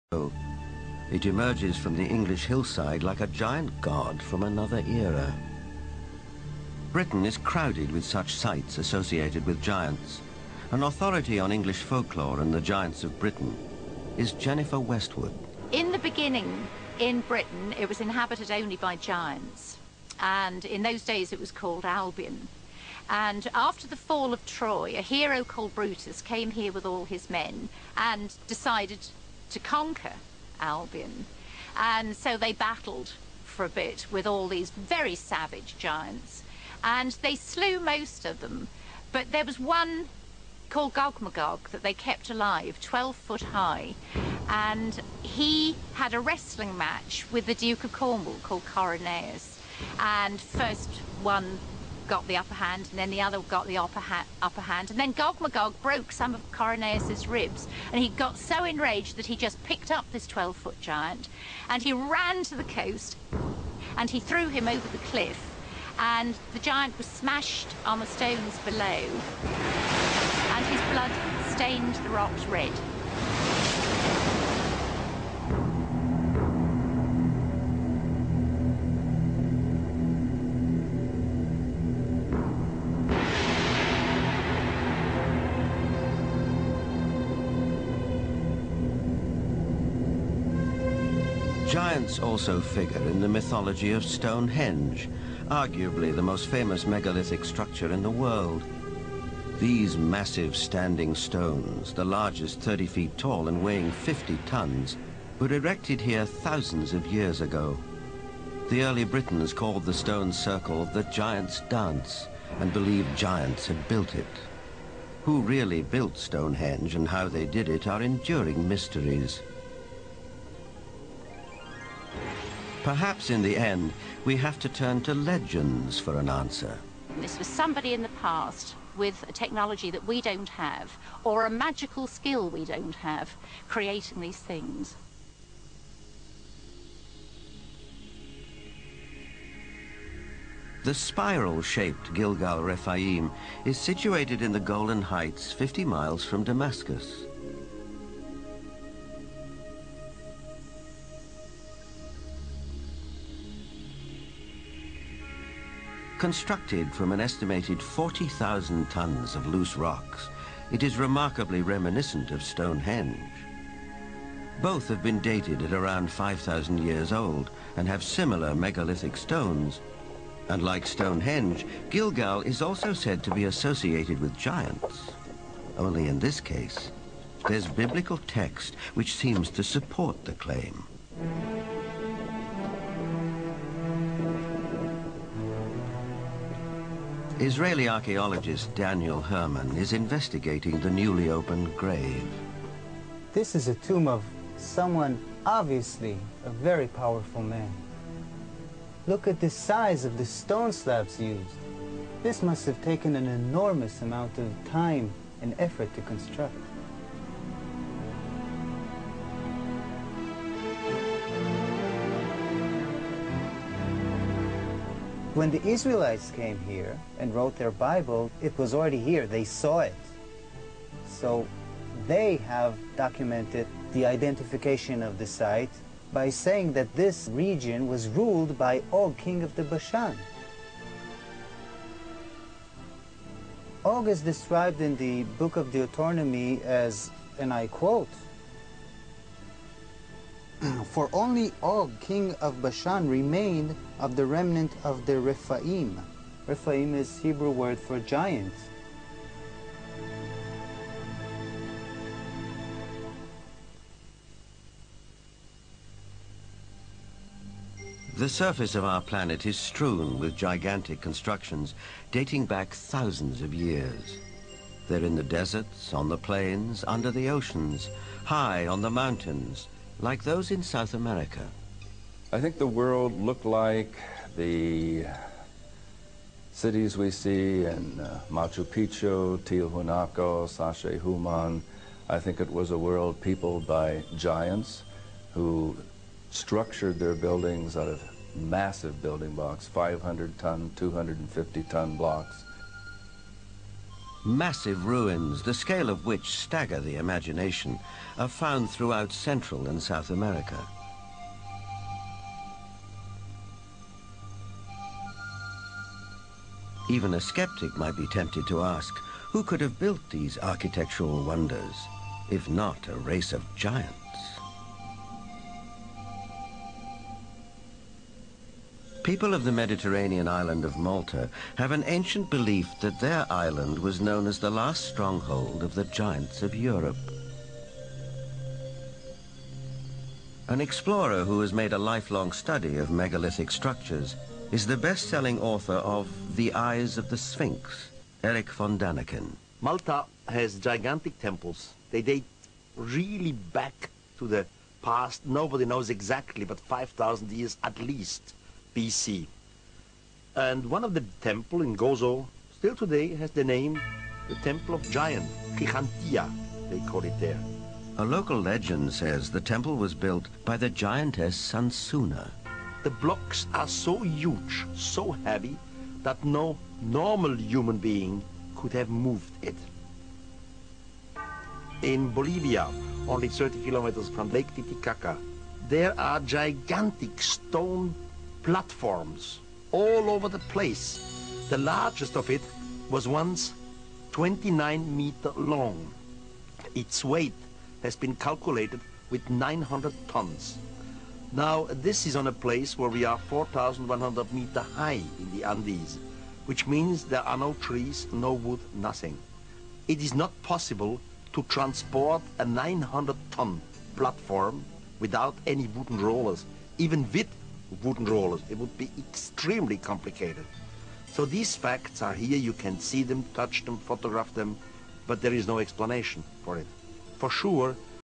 It emerges from the English hillside like a giant god from another era. Britain is crowded with such sites associated with giants. An authority on English folklore and the giants of Britain is Jennifer Westwood. In the beginning, in Britain, it was inhabited only by giants. And in those days, it was called Albion. And after the fall of Troy, a hero called Brutus came here with all his men and decided to conquer Albion. And so they battled for a bit with all these very savage giants. And they slew most of them. But there was one called Gog-Magog that they kept alive, 12 foot high. And he had a wrestling match with the Duke of Cornwall called Coroneus. And first one got the upper hand, and then the other got the upper hand, and then Gog-Magog broke some of Coroneus's ribs, and he got so enraged that he just picked up this 12-foot giant, and he ran to the coast, and he threw him over the cliff, and the giant was smashed on the stones below, and his blood stained the rocks red. Giants also figure in the mythology of Stonehenge, arguably the most famous megalithic structure in the world. These massive standing stones, the largest 30 feet tall and weighing 50 tons, were erected here thousands of years ago. The early Britons called the stone circle the Giant's Dance and believed giants had built it. Who really built Stonehenge and how they did it are enduring mysteries. Perhaps in the end, we have to turn to legends for an answer. This was somebody in the past with a technology that we don't have, or a magical skill we don't have, creating these things. The spiral-shaped Gilgal Rephaim is situated in the Golan Heights, 50 miles from Damascus. Constructed from an estimated 40,000 tons of loose rocks, it is remarkably reminiscent of Stonehenge. Both have been dated at around 5,000 years old and have similar megalithic stones. And like Stonehenge, Gilgal is also said to be associated with giants. Only in this case, there's biblical text which seems to support the claim. Israeli archaeologist Daniel Herman is investigating the newly opened grave. This is a tomb of someone, obviously a very powerful man. Look at the size of the stone slabs used. This must have taken an enormous amount of time and effort to construct. When the Israelites came here and wrote their Bible, it was already here. They saw it. So they have documented the identification of the site by saying that this region was ruled by Og, king of the Bashan. Og is described in the book of Deuteronomy as, and I quote, "For only Og, king of Bashan, remained of the remnant of the Rephaim." Rephaim is Hebrew word for giant. The surface of our planet is strewn with gigantic constructions dating back thousands of years. They're in the deserts, on the plains, under the oceans, high on the mountains, like those in South America. I think the world looked like the cities we see in Machu Picchu, Tiahuanaco, Sacsayhuaman. I think it was a world peopled by giants who structured their buildings out of massive building blocks, 500-ton, 250-ton blocks. Massive ruins, the scale of which stagger the imagination, are found throughout Central and South America. Even a skeptic might be tempted to ask, who could have built these architectural wonders, if not a race of giants? People of the Mediterranean island of Malta have an ancient belief that their island was known as the last stronghold of the giants of Europe. An explorer who has made a lifelong study of megalithic structures is the best-selling author of The Eyes of the Sphinx, Eric von Daniken. Malta has gigantic temples. They date really back to the past. Nobody knows exactly, but 5,000 years at least. BC. And one of the temple in Gozo still today has the name the Temple of Giant, Gigantia, they call it there. A local legend says the temple was built by the giantess Sansuna. The blocks are so huge, so heavy, that no normal human being could have moved it. In Bolivia, only 30 kilometers from Lake Titicaca, there are gigantic stone platforms all over the place. The largest of it was once 29 meters long. Its weight has been calculated with 900 tons. Now, this is on a place where we are 4,100 meters high in the Andes, which means there are no trees, no wood, nothing. It is not possible to transport a 900-ton platform without any wooden rollers. Even with wooden rollers, it would be extremely complicated. So these facts are here. You can see them, touch them, photograph them, but there is no explanation for it. For sure,